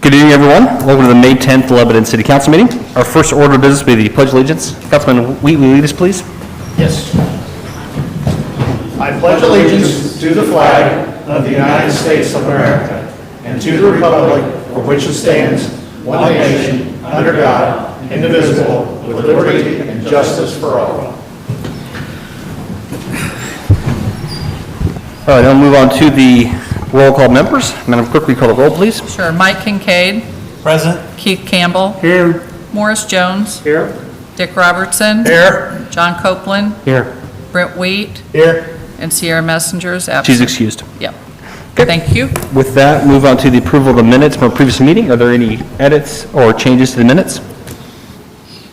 Good evening, everyone. Welcome to the May 10th Lebanon City Council meeting. Our first order of business will be the Pledge of Allegiance. Councilman Wheat, will you lead us, please? Yes. I pledge allegiance to the flag of the United States of America and to the republic for which it stands, one nation, under God, indivisible, with liberty and justice for all. All right, I'll move on to the roll call members. Madam Clerk, will you call the roll, please? Sure. Mike Kincaid. Present. Keith Campbell. Here. Morris Jones. Here. Dick Robertson. Here. John Copeland. Here. Brent Wheat. Here. And Sierra Messengers absent. She's excused. Yep. Okay. Thank you. With that, move on to the approval of the minutes from our previous meeting. Are there any edits or changes to the minutes?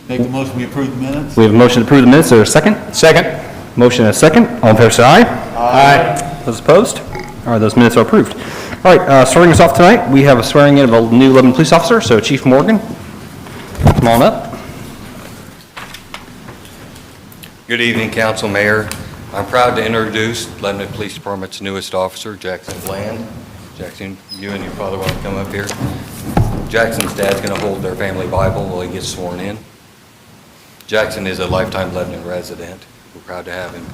Make the motion, we approve the minutes? We have a motion to approve the minutes. Is there a second? Second. Motion and a second. All in favor, say aye. Aye. Those opposed? All right, those minutes are approved. All right, starting us off tonight, we have a swearing in of a new Lebanon police officer. So Chief Morgan, come on up. Good evening, Council, Mayor. I'm proud to introduce Lebanon Police Department's newest officer, Jackson Bland. Jackson, you and your father want to come up here. Jackson's dad's going to hold their family Bible while he gets sworn in. Jackson is a lifetime Lebanon resident. We're proud to have him.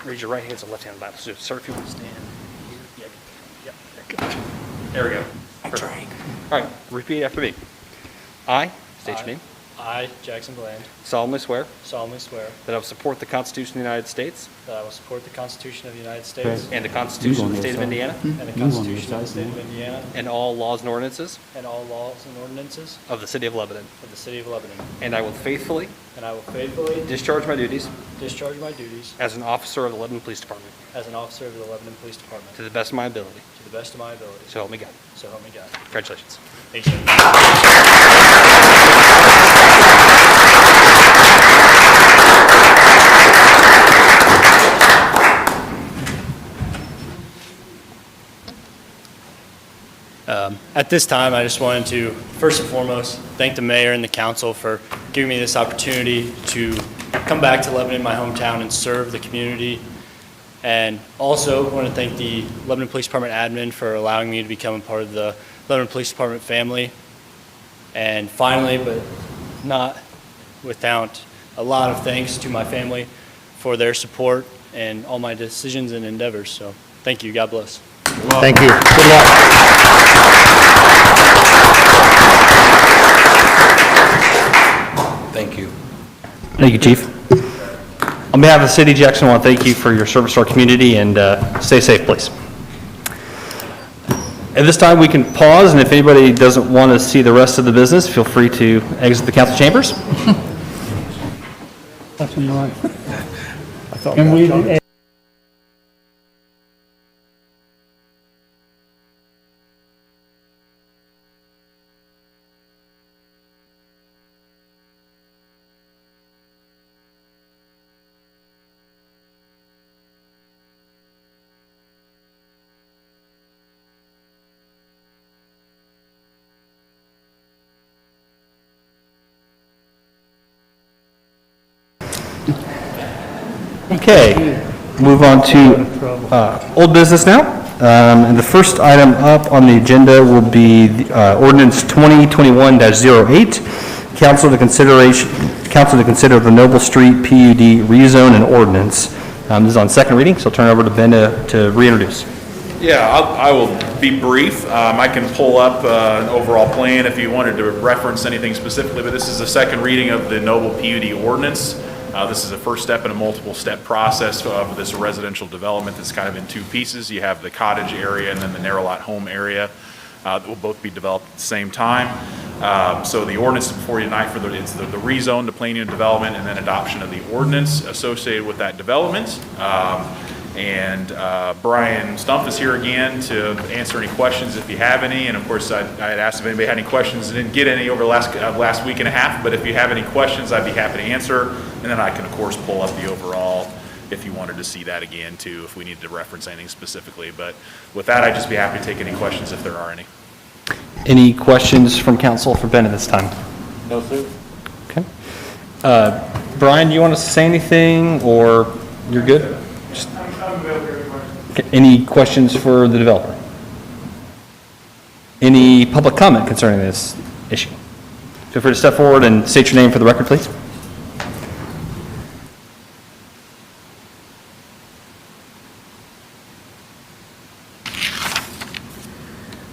Raise your right hand to left hand Bible. So, sir, if you want to stand here. Yeah. There we go. Perfect. All right, repeat after me. I, state your name, I, Jackson Bland, solemnly swear solemnly swear that I will support the Constitution of the United States that I will support the Constitution of the United States and the Constitution of the State of Indiana and the Constitution of the State of Indiana and all laws and ordinances and all laws and ordinances of the City of Lebanon. of the City of Lebanon. And I will faithfully And I will faithfully discharge my duties discharge my duties as an officer of the Lebanon Police Department as an officer of the Lebanon Police Department to the best of my ability. to the best of my ability. So help me God. So help me God. Congratulations. Thank you. At this time, I just wanted to, first and foremost, thank the mayor and the council for giving me this opportunity to come back to Lebanon, my hometown, and serve the community. And also want to thank the Lebanon Police Department admin for allowing me to become a part of the Lebanon Police Department family. And finally, but not without a lot of thanks to my family for their support and all my decisions and endeavors. So thank you. God bless. Thank you. Good luck. Thank you. Thank you, Chief. On behalf of the city of Jackson, I want to thank you for your service to our community, and stay safe, please. At this time, we can pause, and if anybody doesn't want to see the rest of the business, feel free to exit the council chambers. That's right. Can we Okay, move on to old business now. And the first item up on the agenda will be ordinance 2021-08, council to consider the Noble Street PUD rezone and ordinance. This is on second reading, so I'll turn it over to Ben to reintroduce. Yeah, I will be brief. I can pull up an overall plan if you wanted to reference anything specifically, but this is the second reading of the Noble PUD ordinance. This is a first step in a multiple step process of this residential development that's kind of in two pieces. You have the cottage area and then the narrow lot home area that will both be developed at the same time. So the ordinance before you tonight it's the rezone to plan unit development and then adoption of the ordinance associated with that development. Brian Stumpf is here again to answer any questions if you have any. And of course, I had asked if anybody had any questions and didn't get any over the last week and a half. But if you have any questions, I'd be happy to answer. And then I can, of course, pull up the overall if you wanted to see that again, too, if we needed to reference anything specifically. But with that, I'd just be happy to take any questions if there are any. Any questions from council for Ben at this time? No, sir. Okay. Brian, do you want to say anything, or you're good? Okay, any questions for the developer? Any public comment concerning this issue? Feel free to step forward and state your name for the record, please.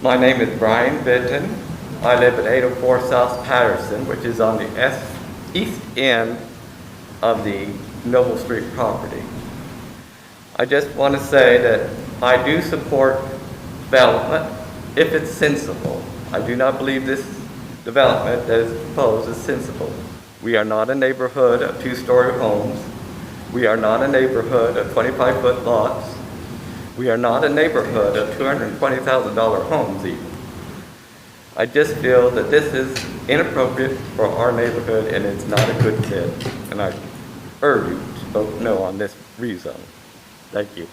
My name is Brian Benton. I live at 804 South Patterson, which is on the east end of the Noble Street property. I just want to say that I do support development if it's sensible. I do not believe this development that is proposed is sensible. We are not a neighborhood of two-story homes. We are not a neighborhood of 25-foot lots. We are not a neighborhood of $220,000 homes even. I just feel that this is inappropriate for our neighborhood and it's not a good fit. And I urge you to vote no on this rezone. Thank you.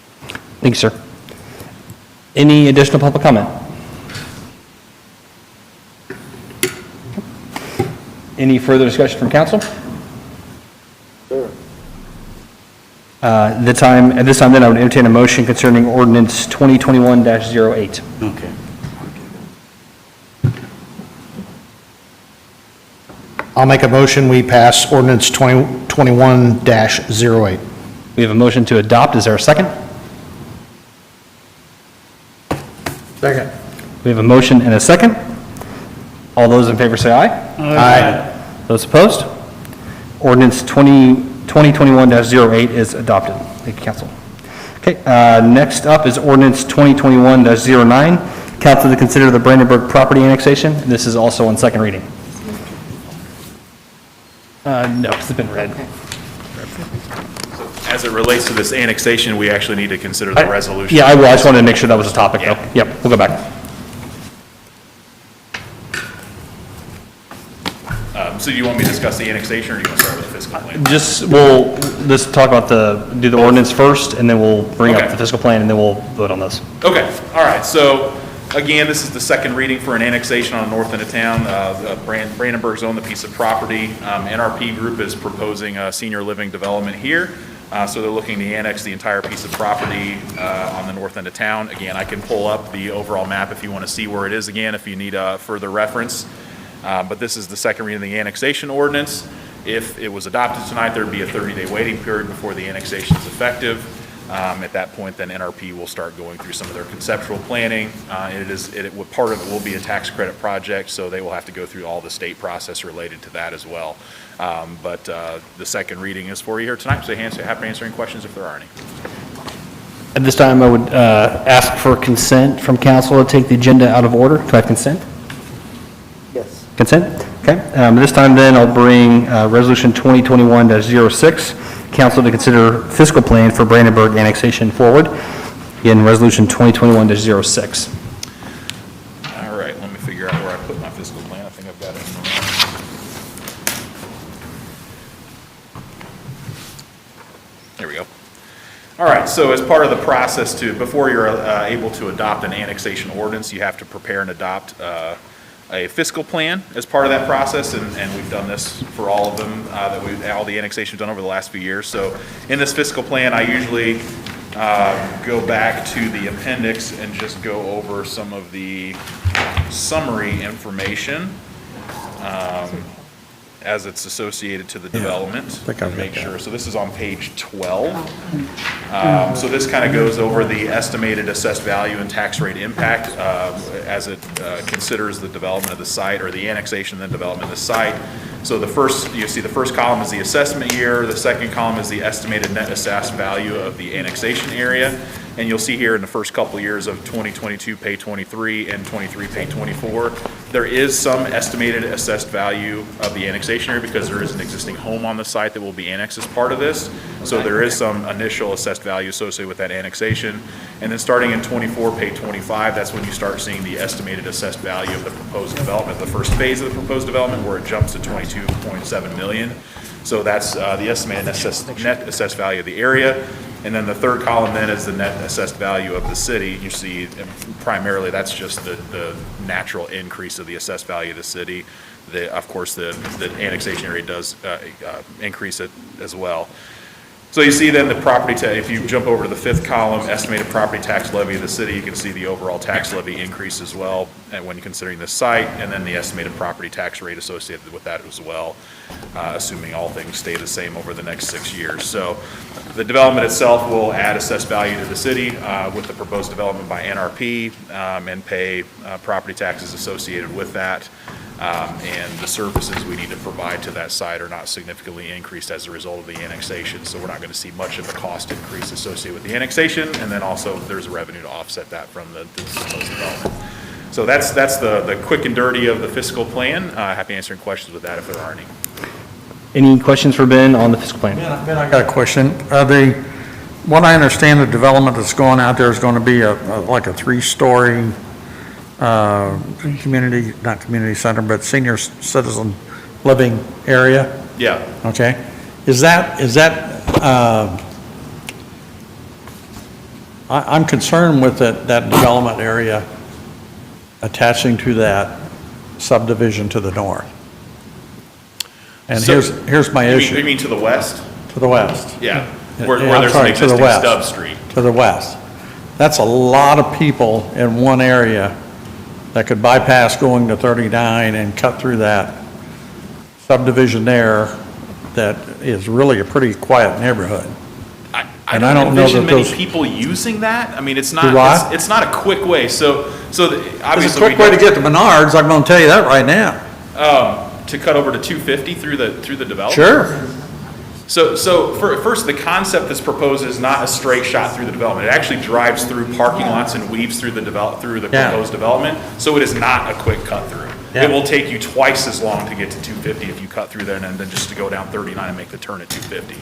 Thank you, sir. Any additional public comment? Any further discussion from council? Sure. At this time, then, I would entertain a motion concerning ordinance 2021-08. Okay. I'll make a motion, we pass ordinance 2021-08. We have a motion to adopt. Is there a second? Second. We have a motion and a second. All those in favor say aye. Aye. Those opposed? Ordinance 2021-08 is adopted. Thank you, council. Okay, next up is ordinance 2021-09. Council to consider the Brandenburg property annexation. This is also on second reading. No, it's been read. As it relates to this annexation, we actually need to consider the resolution. Yeah, I will. I just wanted to make sure that was a topic, though. Yep, we'll go back. So do you want me to discuss the annexation, or do you want to start with the fiscal plan? Let's talk about do the ordinance first, and then we'll bring up Okay. the fiscal plan, and then we'll vote on those. Okay, all right, so, again, this is the second reading for an annexation on the north end of town. Brandenburg's owned the piece of property. NRP Group is proposing a senior living development here. So they're looking to annex the entire piece of property on the north end of town. Again, I can pull up the overall map if you want to see where it is again, if you need further reference. But this is the second reading of the annexation ordinance. If it was adopted tonight, there'd be a 30-day waiting period before the annexation is effective. At that point, then NRP will start going through some of their conceptual planning. Part of it will be a tax credit project, so they will have to go through all the state process related to that as well. But the second reading is for you here tonight, so happy to answer any questions if there are any. At this time, I would ask for consent from council to take the agenda out of order. Do I have consent? Yes. Consent? Okay. This time then, I'll bring Resolution 2021-06, council to consider fiscal plan for Brandenburg annexation forward. Again, Resolution 2021-06. All right, let me figure out where I put my fiscal plan. I think I've got it in there. There we go. All right, so as part of the process before you're able to adopt an annexation ordinance, you have to prepare and adopt a fiscal plan as part of that process, and we've done this for all of them, all the annexations done over the last few years. So in this fiscal plan, I usually go back to the appendix and just go over some of the summary information as it's associated to the development. Make sure. So this is on page 12. So this kind of goes over the estimated assessed value and tax rate impact as it considers the development of the site, or the annexation and then development of the site. So you see the first column is the assessment year, the second column is the estimated net assessed value of the annexation area. And you'll see here in the first couple of years of 2022 pay 23 and 23 pay 24, there is some estimated assessed value of the annexation area because there is an existing home on the site that will be annexed as part of this. So there is some initial assessed value associated with that annexation. And then starting in 24 pay 25, that's when you start seeing the estimated assessed value of the proposed development, the first phase of the proposed development, where it jumps to 22.7 million. So that's the estimated net assessed value of the area. And then the third column then is the net assessed value of the city. You see, primarily that's just the natural increase of the assessed value of the city. Of course, the annexation area does increase it as well. So you see then the property tax, if you jump over to the fifth column, estimated property tax levy of the city, you can see the overall tax levy increase as well, and when considering the site, and then the estimated property tax rate associated with that as well, assuming all things stay the same over the next 6 years. So the development itself will add assessed value to the city with the proposed development by NRP and pay property taxes associated with that. And the services we need to provide to that site are not significantly increased as a result of the annexation. So we're not going to see much of a cost increase associated with the annexation. And then also there's revenue to offset that from the proposed development. So that's the quick and dirty of the fiscal plan. Happy answering questions with that if there are any. Any questions for Ben on the fiscal plan? Ben, I got a question. What I understand, the development that's going out there is going to be like a 3-story community, not community center, but senior citizen living area, Yeah. okay? Is that, I'm concerned with that development area attaching to that subdivision to the north. And So- here's my You issue. mean to the west? To the west. Yeah. Yeah, Where I'm there's sorry, an to the existing west. stub street. To the west. That's a lot of people in one area that could bypass going to 39 and cut through that subdivision there that is really a pretty quiet neighborhood. I And I don't don't know envision that many those- people using that. I mean, it's Do what? not, it's not a quick way. So It's a obviously. quick way to get to Menards, I'm gonna tell you that right now. To cut over to 250 through the development? Sure. So first, the concept that's proposed is not a straight shot through the development. It actually drives through parking lots and weaves through the Yeah. proposed development. So it is not a quick cut through. Yeah. It will take you twice as long to get to 250 if you cut through there and then just to go down 39 and make the turn at 250.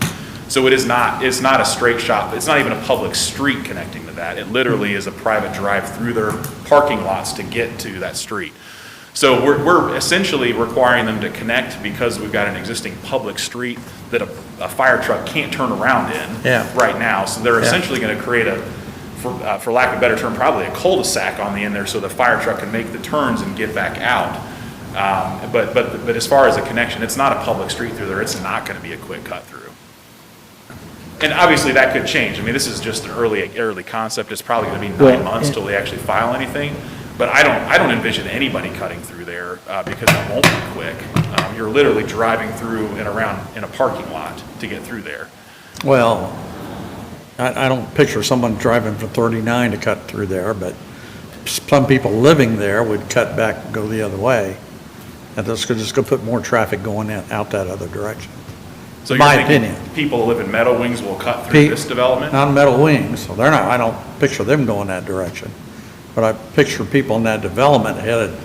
So it's not a straight shot. It's not even a public street connecting to that. It literally is a private drive through their parking lots to get to that street. So we're essentially requiring them to connect because we've got an existing public street that a fire truck can't turn around in right now. So they're essentially going to create for lack of a better term, probably a cul-de-sac on the end there so the fire truck can make the turns and get back out. But as far as a connection, it's not a public street through there. It's not going to be a quick cut through. And obviously that could change. I mean, this is just an early concept. It's probably going to be 9 months till they actually file anything. But I don't envision anybody cutting through there because it won't be quick. You're literally driving through and around in a parking lot to get through there. Well, I don't picture someone driving from 39 to cut through there, but some people living there would cut back and go the other way. And that's just going to put more traffic going out that other direction. So In you're my thinking opinion. people who live in Meadow Wings will cut through this development? Not Metal Wings, so they're not, I don't picture them going that direction. But I picture people in that development headed,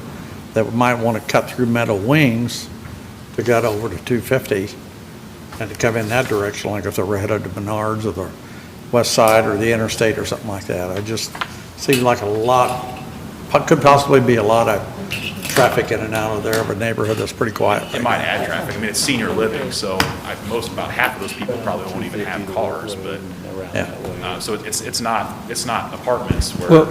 that might want to cut through Meadow Wings to get over to 250 and to come in that direction, like if they were headed to Menards or the west side or the interstate or something like that. I just seems like could possibly be a lot of traffic in and out of there of a neighborhood that's pretty quiet. It might add traffic. I mean, it's senior living, so about half of those people probably won't even have cars, but, so it's not apartments where. Well,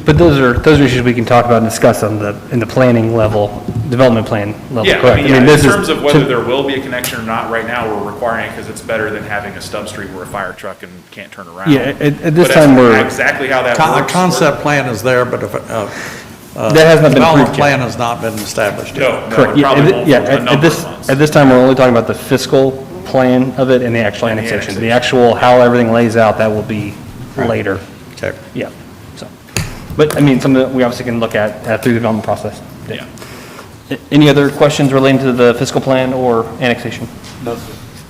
but those are issues we can talk about and discuss in the planning level, development plan level, Yeah, correct? I mean, in this is terms of whether there will be a connection or not, right now, we're requiring it because it's better than having a stub street where a fire truck can't turn around. Yeah, at this But time, as we're, exactly how that A works. concept plan is there, but if that has not been development approved plan yet. has not been established yet. No, Correct, it yeah, probably won't for a number of months. at this time, we're only talking about the fiscal plan of it and the actual And the annexation. The annexation. actual, how everything lays out, that will be later. Okay. Yeah, so, but, I mean, something that we obviously can look at through the development process. Yeah. Any other questions relating to the fiscal plan or annexation?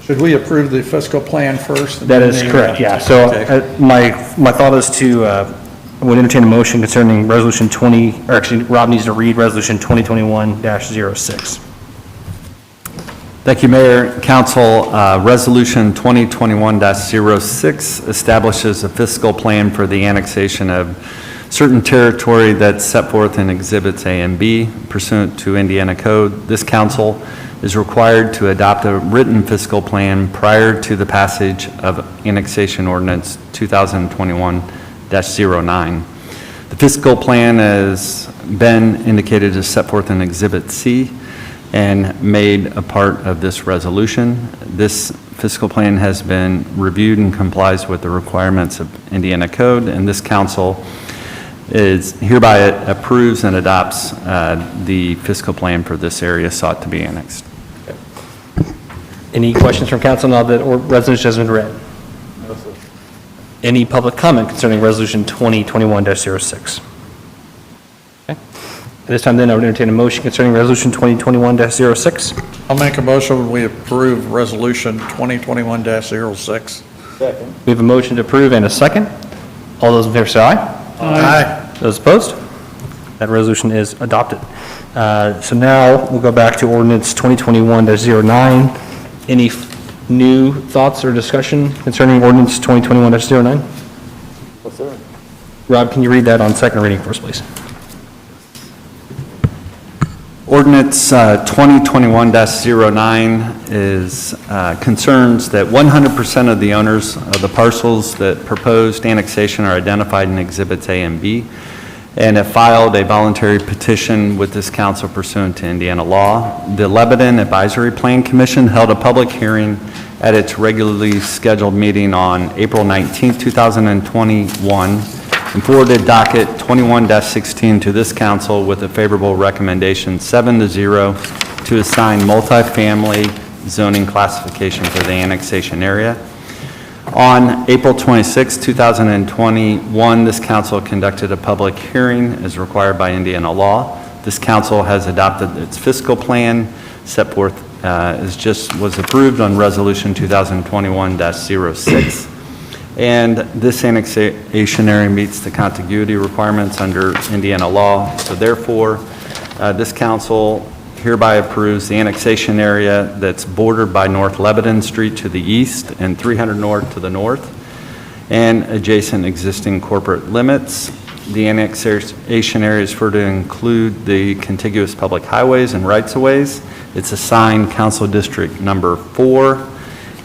Should we approve the fiscal plan first? and That then is the- correct, yeah. So Okay. my thought is to, I would entertain a motion concerning Resolution 20, or actually, Rob needs to read Resolution 2021-06. Thank you, Mayor. Council, Resolution 2021-06 establishes a fiscal plan for the annexation of certain territory that's set forth in Exhibits A and B pursuant to Indiana Code. This council is required to adopt a written fiscal plan prior to the passage of Annexation Ordinance 2021-09. The fiscal plan has been indicated as set forth in Exhibit C and made a part of this resolution. This fiscal plan has been reviewed and complies with the requirements of Indiana Code, and this council is hereby approves and adopts the fiscal plan for this area sought to be annexed. Any questions from council now that resolution has been read? No, sir. Any public comment concerning Resolution 2021-06? Okay. At this time then, I would entertain a motion concerning Resolution 2021-06. I'll make a motion, we approve Resolution 2021-06. Second. We have a motion to approve and a second. All those in favor say aye. Aye. Those opposed? That resolution is adopted. So now we'll go back to ordinance 2021-09. Any new thoughts or discussion concerning ordinance 2021-09? Yes, sir. Rob, can you read that on second reading for us, please? Ordinance 2021-09 is, concerns that 100% of the owners of the parcels that proposed annexation are identified in Exhibits A and B, and have filed a voluntary petition with this council pursuant to Indiana law. The Lebanon Advisory Plan Commission held a public hearing at its regularly scheduled meeting on April 19, 2021, and forwarded docket 21-16 to this council with a favorable recommendation 7-0 to assign multifamily zoning classification for the annexation area. On April 26, 2021, this council conducted a public hearing as required by Indiana law. This council has adopted its fiscal plan set forth as just was approved on Resolution 2021-06. And this annexation area meets the contiguity requirements under Indiana law. So therefore, this council hereby approves the annexation area that's bordered by North Lebanon Street to the east and 300 North to the north, and adjacent existing corporate limits. The annexation area is further to include the contiguous public highways and rights-of-ways. It's assigned Council District Number 4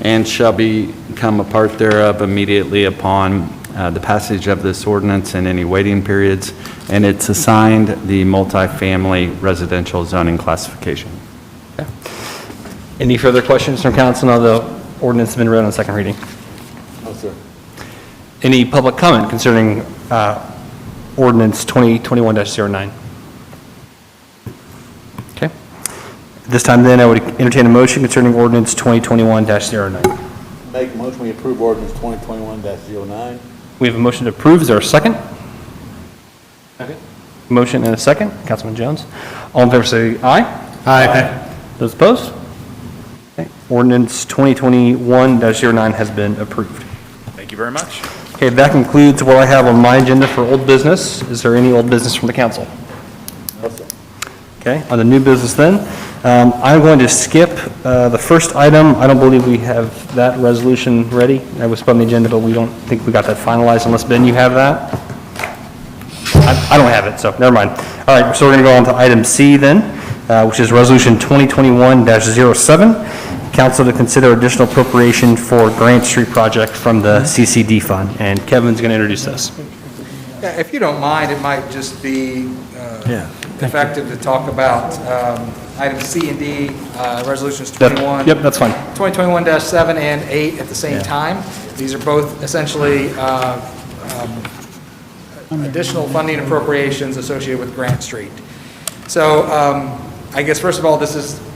and shall become a part thereof immediately upon the passage of this ordinance and any waiting periods, and it's assigned the multifamily residential zoning classification. Okay. Any further questions from council now the ordinance has been read on second reading? No, sir. Any public comment concerning ordinance 2021-09? Okay. At this time then, I would entertain a motion concerning ordinance 2021-09. Make a motion, we approve ordinance 2021-09. We have a motion to approve. Is there a second? Okay. Motion and a second. Councilman Jones. All in favor say aye. Aye. Those opposed? Okay. Ordinance 2021-09 has been approved. Thank you very much. Okay, that concludes what I have on my agenda for old business. Is there any old business from the council? No, sir. Okay, on the new business then, I'm going to skip the first item. I don't believe we have that resolution ready. That was put on the agenda, but we don't think we got that finalized unless, Ben, you have that? I don't have it, so never mind. All right, so we're going to go on to item C then, which is Resolution 2021-07. Council to consider additional appropriation for Grant Street project from the CCD fund. And Kevin's going to introduce this. Yeah, if you don't mind, it might just be effective to talk about items C and D, resolutions 21. Yep, that's fine. 2021-7 and 8 at the same time. These are both essentially additional funding appropriations associated with Grant Street. So I guess first of all,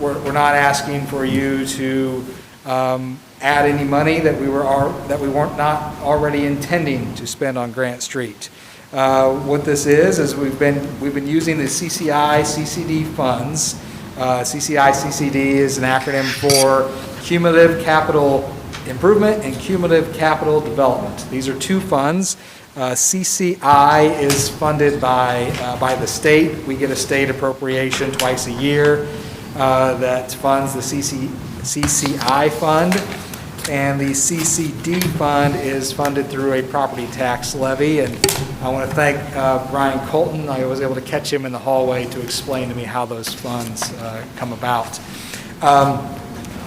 we're not asking for you to add any money that we weren't not already intending to spend on Grant Street. What this is we've been using the CCI CCD funds. CCI CCD is an acronym for Cumulative Capital Improvement and Cumulative Capital Development. These are two funds. CCI is funded by the state. We get a state appropriation twice a year that funds the CCI fund, and the CCD fund is funded through a property tax levy. And I want to thank Brian Colton. I was able to catch him in the hallway to explain to me how those funds come about.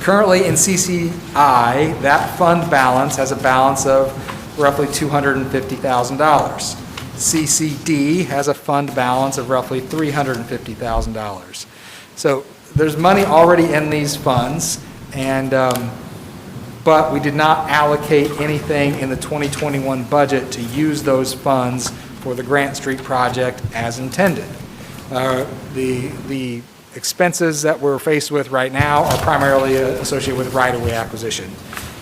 Currently in CCI, that fund balance has a balance of roughly $250,000. CCD has a fund balance of roughly $350,000. So there's money already in these funds, and but we did not allocate anything in the 2021 budget to use those funds for the Grant Street project as intended. The expenses that we're faced with right now are primarily associated with right-of-way acquisition.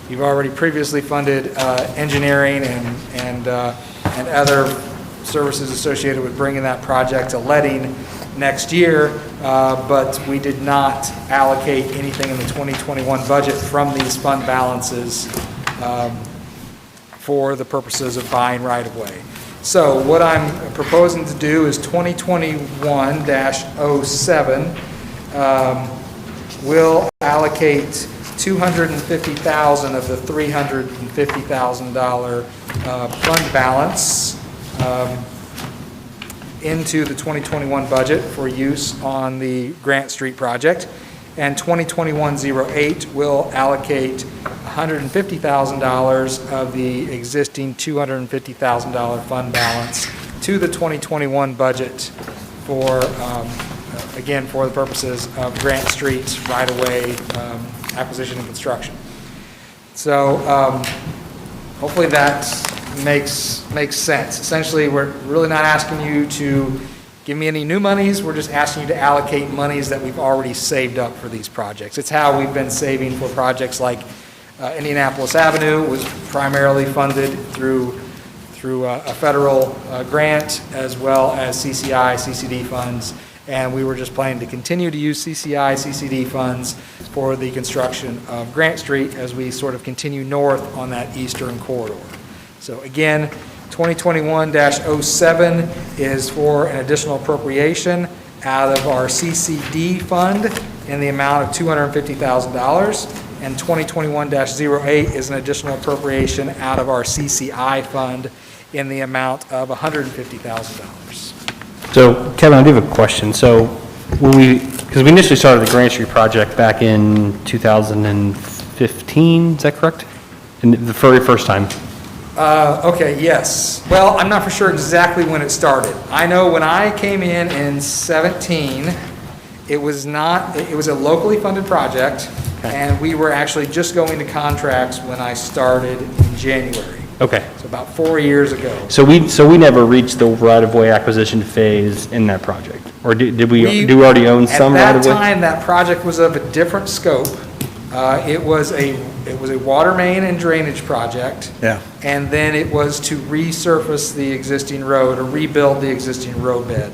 You've already previously funded engineering and other services associated with bringing that project to letting next year, but we did not allocate anything in the 2021 budget from these fund balances for the purposes of buying right-of-way. So what I'm proposing to do is 2021-07 will allocate $250,000 of the $350,000 fund balance into the 2021 budget for use on the Grant Street project. And 2021-08 will allocate $150,000 of the existing $250,000 fund balance to the 2021 budget for, again, for the purposes of Grant Street right-of-way acquisition and construction. So hopefully that makes sense. Essentially, we're really not asking you to give me any new monies. We're just asking you to allocate monies that we've already saved up for these projects. It's how we've been saving for projects like Indianapolis Avenue was primarily funded through a federal grant as well as CCI, CCD funds. And we were just planning to continue to use CCI, CCD funds for the construction of Grant Street as we sort of continue north on that eastern corridor. So again, 2021-07 is for an additional appropriation out of our CCD fund in the amount of $250,000, and 2021-08 is an additional appropriation out of our CCI fund in the amount of $150,000. So, Kevin, I do have a question. So, because we initially started the Grant Street project back in 2015, is that correct? In the very first time? Okay, yes. Well, I'm not for sure exactly when it started. I know when I came in 17, it was a locally funded project, and we were actually just going to contracts when I started in January. Okay. So about 4 years ago. So we never reached the right-of-way acquisition phase in that project? Or do we already own some right-of-way? At that time, that project was of a different scope. It was a water main and drainage project. Yeah. And then it was to resurface the existing road or rebuild the existing road bed.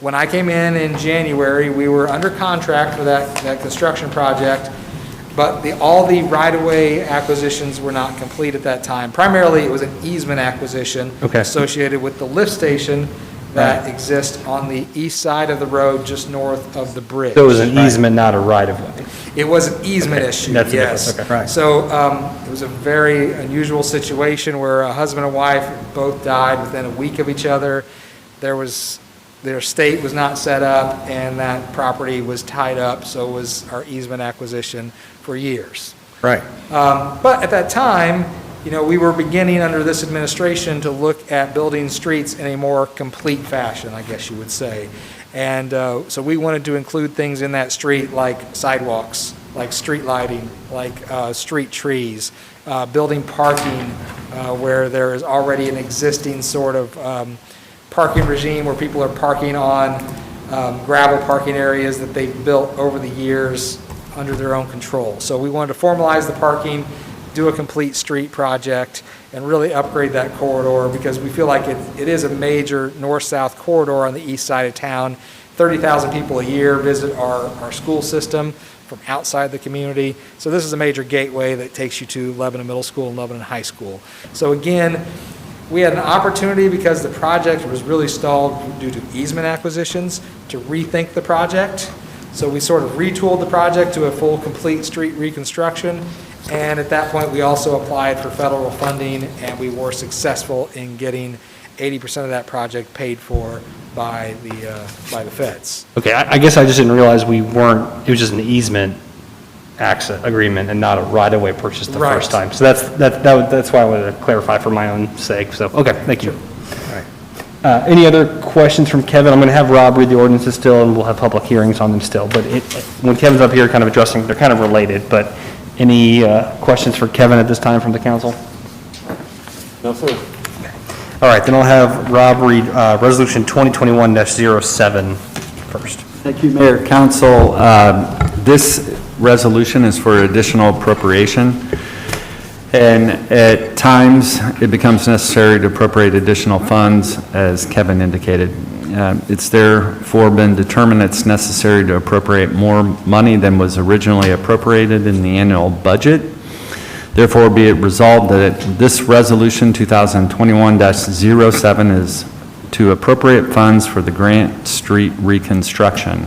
When I came in January, we were under contract for that construction project, but all the right-of-way acquisitions were not complete at that time. Primarily, it was an easement acquisition associated with the lift station that exists on the east side of the road just north of the bridge. So it was an easement, not a right-of-way? It was an easement issue, That's the yes. difference. Okay. Right. So it was a very unusual situation where a husband and wife both died within a week of each other. Their estate was not set up, and that property was tied up, so was our easement acquisition for years. Right. But at that time, we were beginning under this administration to look at building streets in a more complete fashion, I guess you would say. And so we wanted to include things in that street like sidewalks, like street lighting, like street trees, building parking where there is already an existing sort of parking regime where people are parking on gravel parking areas that they've built over the years under their own control. So we wanted to formalize the parking, do a complete street project, and really upgrade that corridor because we feel like it is a major north-south corridor on the east side of town. 30,000 people a year visit our school system from outside the community. So this is a major gateway that takes you to Lebanon Middle School and Lebanon High School. So again, we had an opportunity because the project was really stalled due to easement acquisitions to rethink the project. So we sort of retooled the project to a full, complete street reconstruction. And at that point, we also applied for federal funding, and we were successful in getting 80% of that project paid for by the feds. Okay, I guess I just didn't realize it was just an easement access agreement and not a right-of-way purchase the first time. So that's why I wanted to clarify for my own sake. So, okay, thank you. All right. Any other questions from Kevin? I'm going to have Rob read the ordinances still, and we'll have public hearings on them still. But when Kevin's up here kind of addressing, they're kind of related, but any questions for Kevin at this time from the council? No, sir. All right, then I'll have Rob read Resolution 2021-07 first. Thank you, Mayor, Council. This resolution is for additional appropriation, and at times it becomes necessary to appropriate additional funds, as Kevin indicated. It's therefore been determined it's necessary to appropriate more money than was originally appropriated in the annual budget. Therefore, be it resolved that this resolution 2021-07 is to appropriate funds for the Grant Street reconstruction.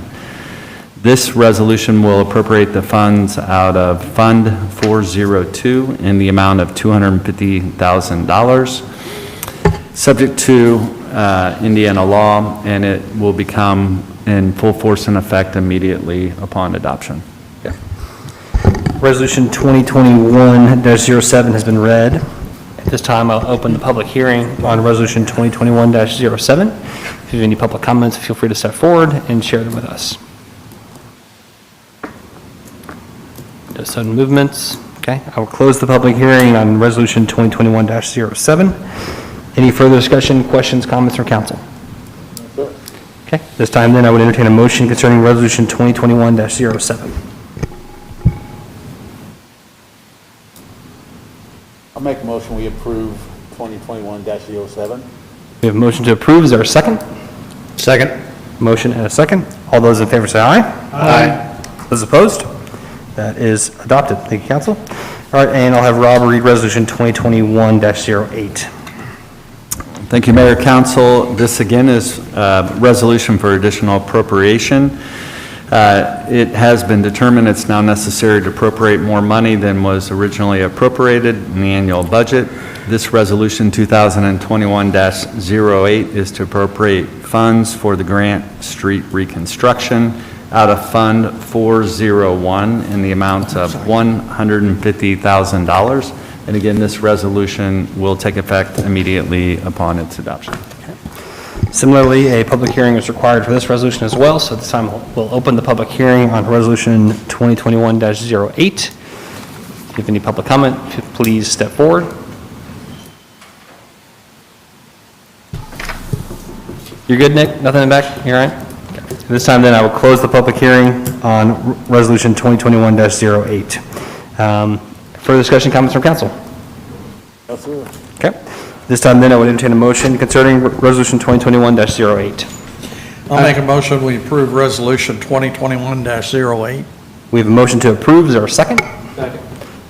This resolution will appropriate the funds out of Fund 402 in the amount of $250,000, subject to Indiana law, and it will become in full force and effect immediately upon adoption. Resolution 2021-07 has been read. At this time, I'll open the public hearing on Resolution 2021-07. If you have any public comments, feel free to step forward and share them with us. No sudden movements. Okay, I will close the public hearing on Resolution 2021-07. Any further discussion, questions, comments from council? Okay, this time then I would entertain a motion concerning Resolution 2021-07. I'll make a motion, we approve 2021-07. We have a motion to approve. Is there a second? Second. Motion and a second. All those in favor say aye. Aye. Those opposed? That is adopted. Thank you, council. All right, and I'll have Rob read Resolution 2021-08. Thank you, Mayor, Council. This again is a resolution for additional appropriation. It has been determined it's now necessary to appropriate more money than was originally appropriated in the annual budget. This resolution 2021-08 is to appropriate funds for the Grant Street reconstruction out of Fund 401 in the amount of $150,000. And again, this resolution will take effect immediately upon its adoption. Similarly, a public hearing is required for this resolution as well, so at this time we'll open the public hearing on Resolution 2021-08. If you have any public comment, please step forward. You're good, Nick? Nothing in the back? You're all right? Okay. At this time then, I will close the public hearing on Resolution 2021-08. Further discussion, comments from council? No, sir. Okay. This time then, I would entertain a motion concerning Resolution 2021-08. I'll make a motion, we approve Resolution 2021-08. We have a motion to approve. Is there a second? Second.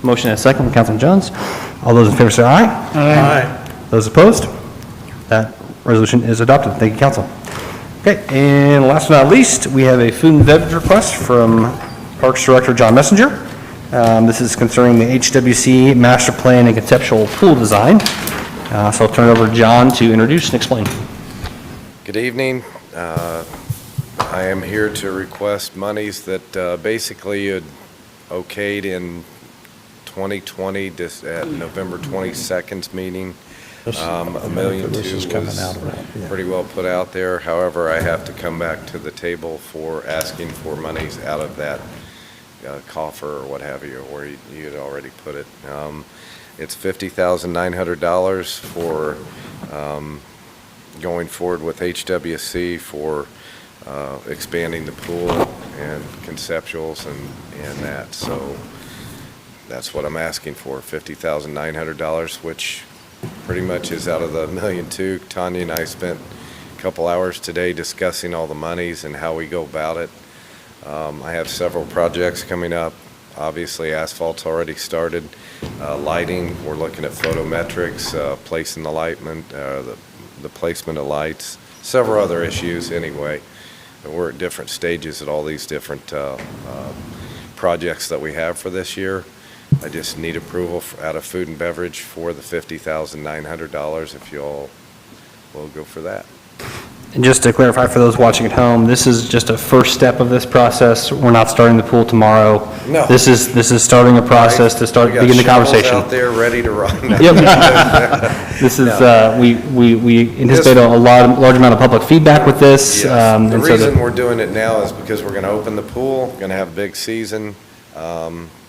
Motion and a second from Councilman Jones. All those in favor say aye. Aye. Those opposed? That resolution is adopted. Thank you, council. Okay, and last but not least, we have a food and beverage request from Parks Director John Messenger. This is concerning the HWC master plan and conceptual pool design. So I'll turn it over to John to introduce and explain. Good evening. I am here to request monies that basically you had okayed in 2020 at November 22nd's meeting. $1.2 million was pretty well put out there. However, I have to come back to the table for asking for monies out of that coffer or what have you, where you had already put it. It's $50,900 for going forward with HWC for expanding the pool and conceptuals and that. So that's what I'm asking for, $50,900, which pretty much is out of the $1.2 million. Tanya and I spent a couple hours today discussing all the monies and how we go about it. I have several projects coming up. Obviously, asphalt's already started. Lighting, we're looking at photometrics, placing the the placement of lights, several other issues anyway. And we're at different stages at all these different projects that we have for this year. I just need approval out of food and beverage for the $50,900 if you all will go for that. And just to clarify for those watching at home, this is just a first step of this process. We're not starting the pool tomorrow. No. This is starting a process to begin the conversation. We got shovels out there ready to run. Yep. This is, we anticipate a large amount of public feedback with this. Yes. The and so reason we're doing it now is because we're going to open the pool, going to have a big season,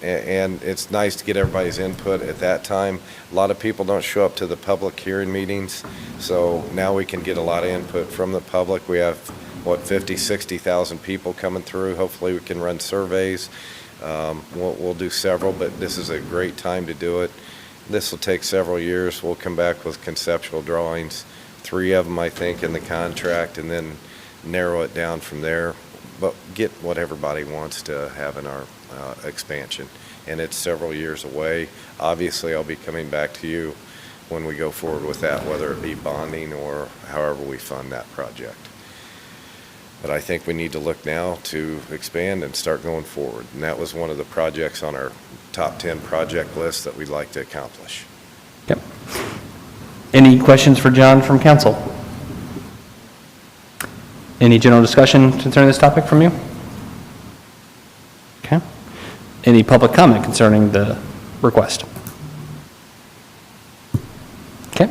and it's nice to get everybody's input at that time. A lot of people don't show up to the public hearing meetings, so now we can get a lot of input from the public. We have, 50, 60,000 people coming through. Hopefully we can run surveys. We'll do several, but this is a great time to do it. This will take several years. We'll come back with conceptual drawings, 3 of them, I think, in the contract, and then narrow it down from there, but get what everybody wants to have in our expansion. And it's several years away. Obviously, I'll be coming back to you when we go forward with that, whether it be bonding or however we fund that project. But I think we need to look now to expand and start going forward. And that was one of the projects on our top 10 project list that we'd like to accomplish. Yep. Any questions for John from council? Any general discussion concerning this topic from you? Okay. Any public comment concerning the request? Okay.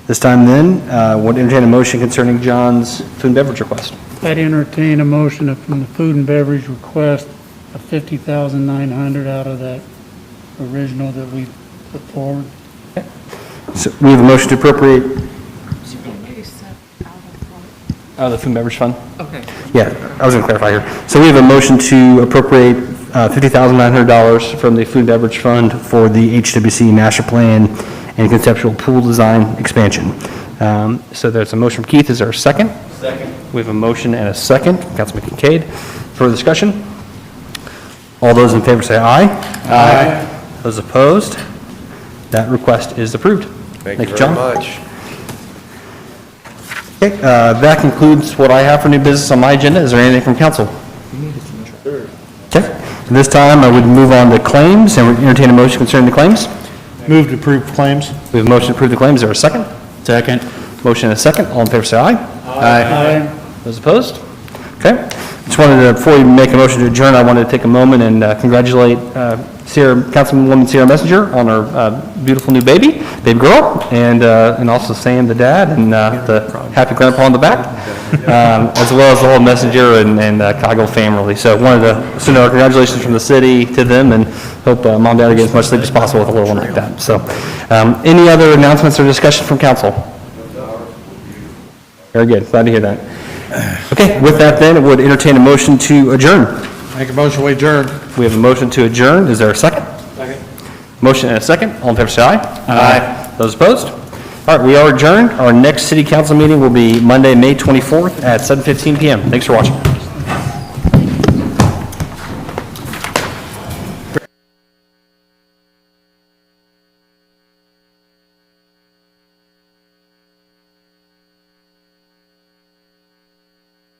This time then, would entertain a motion concerning John's food and beverage request. I'd entertain a motion from the food and beverage request of $50,900 out of that original that we put forward. So we have a motion to appropriate. Out of the food and beverage fund? Okay. Yeah, I was going to clarify here. So we have a motion to appropriate $50,900 from the food and beverage fund for the HWC master plan and conceptual pool design expansion. So there's a motion from Keith. Is there a second? Second. We have a motion and a second. Councilman Kincaid. Further discussion? All those in favor say aye. Aye. Those opposed? That request is approved. Thank you very John. much. Okay, that concludes what I have for new business on my agenda. Is there anything from council? Okay, at this time I would move on to claims and entertain a motion concerning the claims. Move to approve claims. We have a motion to approve the claims. Is there a second? Second. Motion and a second. All in favor say aye. Aye. Those opposed? Okay. Just wanted to, before we make a motion to adjourn, I wanted to take a moment and congratulate Councilwoman Sierra Messenger on her beautiful new baby girl, and also Sam, the dad, and the happy grandpa on the back, as well as the whole Messenger and Chicago family. So wanted to send our congratulations from the city to them, and hope mom and dad get as much sleep as possible with a little one like that. So any other announcements or discussion from council? Very good. Glad to hear that. Okay, with that then, it would entertain a motion to adjourn. Make a motion, we adjourn. We have a motion to adjourn. Is there a second? Second. Motion and a second. All in favor say aye. Aye. Those opposed? All right, we are adjourned. Our next city council meeting will be Monday, May 24th at 7:15 PM. Thanks for watching.